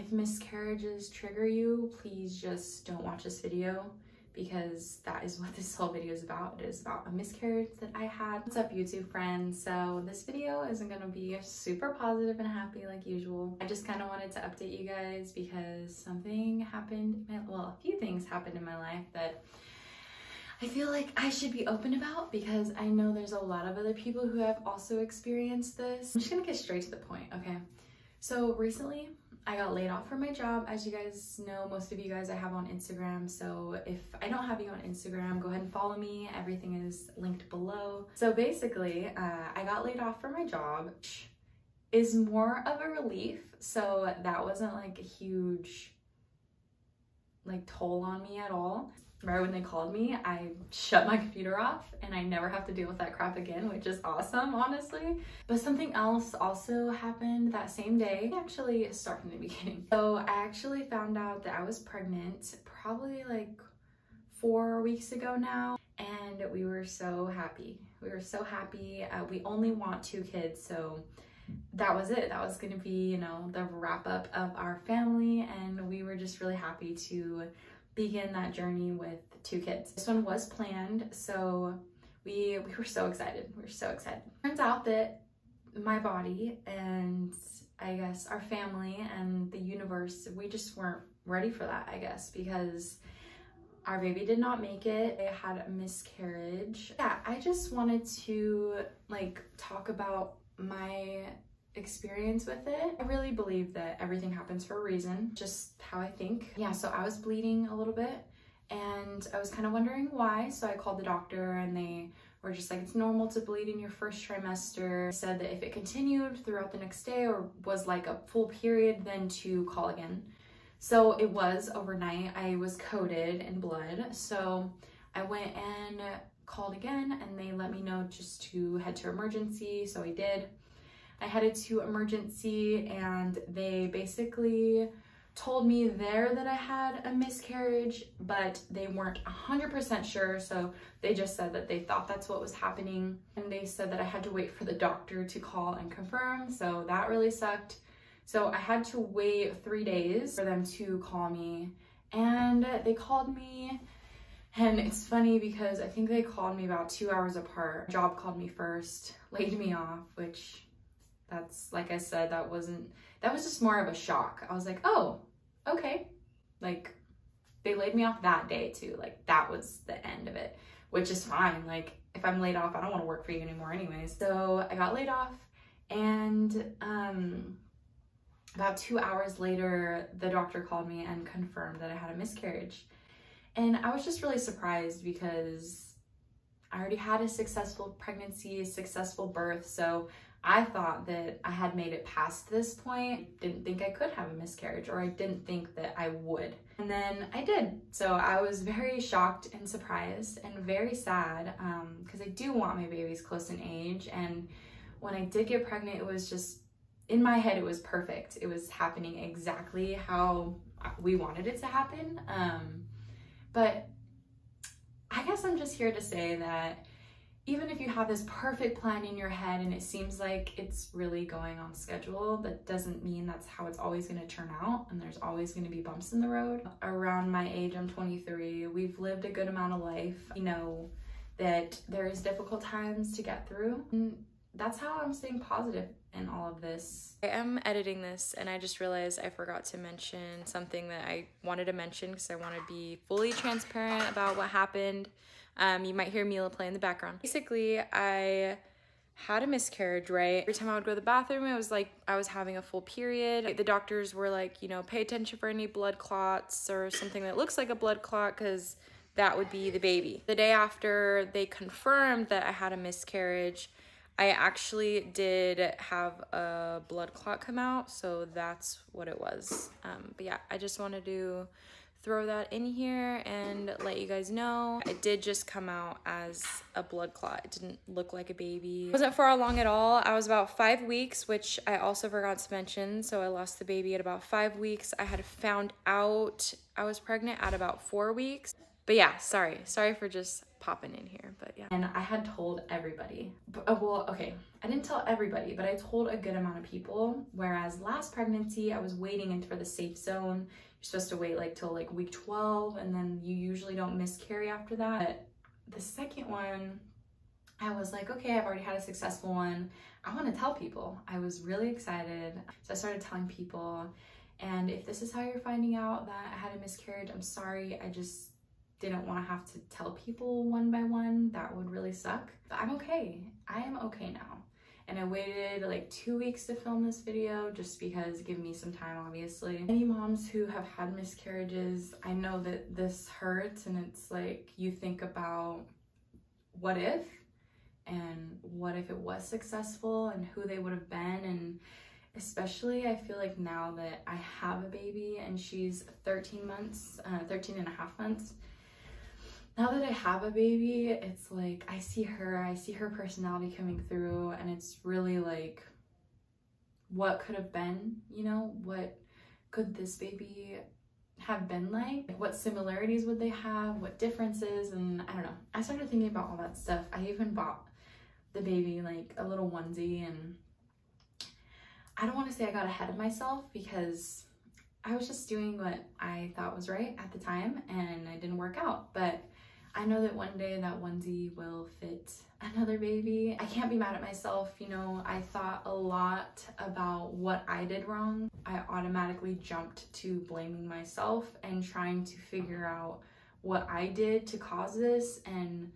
If miscarriages trigger you, please just don't watch this video, because that is what this whole video is about. It is about a miscarriage that I had. What's up, YouTube friends? So this video isn't gonna be super positive and happy like usual. I just kind of wanted to update you guys because something happened, well, a few things happened in my life that I feel like I should be open about, because I know there's a lot of other people who have also experienced this. I'm just gonna get straight to the point, okay? So recently, I got laid off from my job. As you guys know, most of you guys I have on Instagram. So if I don't have you on Instagram, go ahead and follow me. Everything is linked below. So basically, I got laid off from my job, which is more of a relief. So that wasn't like a huge toll on me at all. Right when they called me, I shut my computer off and I never have to deal with that crap again, which is awesome, honestly. But something else also happened that same day. Actually, start from the beginning. So I actually found out that I was pregnant probably like 4 weeks ago now, and we were so happy. We were so happy. We only want 2 kids, so that was it. That was gonna be, you know, the wrap up of our family, and we were just really happy to begin that journey with 2 kids. This one was planned, so we were so excited. We were so excited. Turns out that my body and I guess our family and the universe, we just weren't ready for that, I guess, because our baby did not make it. I had a miscarriage. Yeah, I just wanted to talk about my experience with it. I really believe that everything happens for a reason, just how I think. Yeah, so I was bleeding a little bit and I was kind of wondering why. So I called the doctor and they were just like, it's normal to bleed in your first trimester. Said that if it continued throughout the next day or was like a full period, then to call again. So it was overnight. I was coated in blood. So I went and called again and they let me know just to head to emergency. So I did. I headed to emergency and they basically told me there that I had a miscarriage, but they weren't 100% sure. So they just said that they thought that's what was happening. And they said that I had to wait for the doctor to call and confirm. So that really sucked. So I had to wait 3 days for them to call me, and they called me. And it's funny because I think they called me about 2 hours apart. Job called me first, laid me off, which that's, like I said, that was just more of a shock. I was like, oh, okay. Like, they laid me off that day too. Like, that was the end of it, which is fine. Like, if I'm laid off, I don't want to work for you anymore anyways. So I got laid off, and about 2 hours later, the doctor called me and confirmed that I had a miscarriage. And I was just really surprised because I already had a successful pregnancy, a successful birth. So I thought that I had made it past this point. Didn't think I could have a miscarriage, or I didn't think that I would. And then I did. So I was very shocked and surprised and very sad because I do want my babies close in age. And when I did get pregnant, it was just, in my head, it was perfect. It was happening exactly how we wanted it to happen. But I guess I'm just here to say that even if you have this perfect plan in your head and it seems like it's really going on schedule, that doesn't mean that's how it's always going to turn out, and there's always going to be bumps in the road. Around my age, I'm 23, we've lived a good amount of life. You know that there is difficult times to get through, and that's how I'm staying positive in all of this. I am editing this and I just realized I forgot to mention something that I wanted to mention because I want to be fully transparent about what happened. You might hear Mila play in the background. Basically, I had a miscarriage, right? Every time I would go to the bathroom, it was like I was having a full period. The doctors were like, you know, pay attention for any blood clots or something that looks like a blood clot, because that would be the baby. The day after they confirmed that I had a miscarriage, I actually did have a blood clot come out, so that's what it was. But yeah, I just wanted to throw that in here and let you guys know. It did just come out as a blood clot. It didn't look like a baby. It wasn't for long at all. I was about 5 weeks, which I also forgot to mention. So I lost the baby at about 5 weeks. I had found out I was pregnant at about 4 weeks. But yeah, sorry for just popping in here, but yeah. And I had told everybody, well, okay, I didn't tell everybody, but I told a good amount of people, whereas last pregnancy, I was waiting in for the safe zone. You're supposed to wait like till like week 12, and then you usually don't miscarry after that. But the second one, I was like, okay, I've already had a successful one. I want to tell people. I was really excited. So I started telling people, and if this is how you're finding out that I had a miscarriage, I'm sorry. I just didn't want to have to tell people one by one. That would really suck. But I'm okay. I am okay now. And I waited like 2 weeks to film this video just because, give me some time, obviously. Any moms who have had miscarriages, I know that this hurts, and it's like you think about what if, and what if it was successful, and who they would have been. And especially I feel like now that I have a baby and she's 13 and a half months, now that I have a baby, it's like I see her personality coming through, and it's really like, what could have been, you know, what could this baby have been like? What similarities would they have? What differences? And I don't know. I started thinking about all that stuff. I even bought the baby like a little onesie, and I don't want to say I got ahead of myself because I was just doing what I thought was right at the time, and it didn't work out. But I know that one day that onesie will fit another baby. I can't be mad at myself. You know, I thought a lot about what I did wrong. I automatically jumped to blaming myself and trying to figure out what I did to cause this, and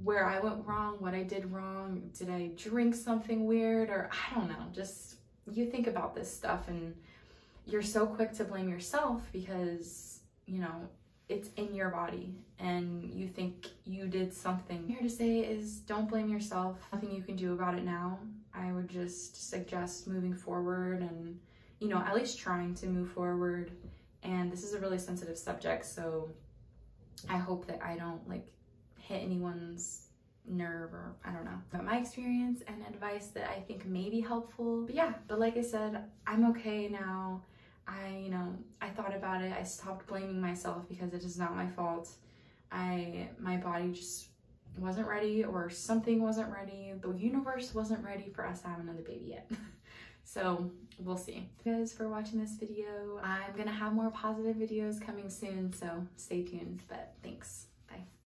where I went wrong, what I did wrong. Did I drink something weird? Or I don't know, just you think about this stuff and you're so quick to blame yourself because, you know, it's in your body and you think you did something. Here to say is don't blame yourself. Nothing you can do about it now. I would just suggest moving forward and, you know, at least trying to move forward. And this is a really sensitive subject, so I hope that I don't like hit anyone's nerve, or I don't know. But my experience and advice that I think may be helpful. But yeah, but like I said, I'm okay now. I thought about it. I stopped blaming myself because it is not my fault. My body just wasn't ready, or something wasn't ready. The universe wasn't ready for us to have another baby yet. So we'll see. Thank you guys for watching this video. I'm gonna have more positive videos coming soon, so stay tuned, but thanks.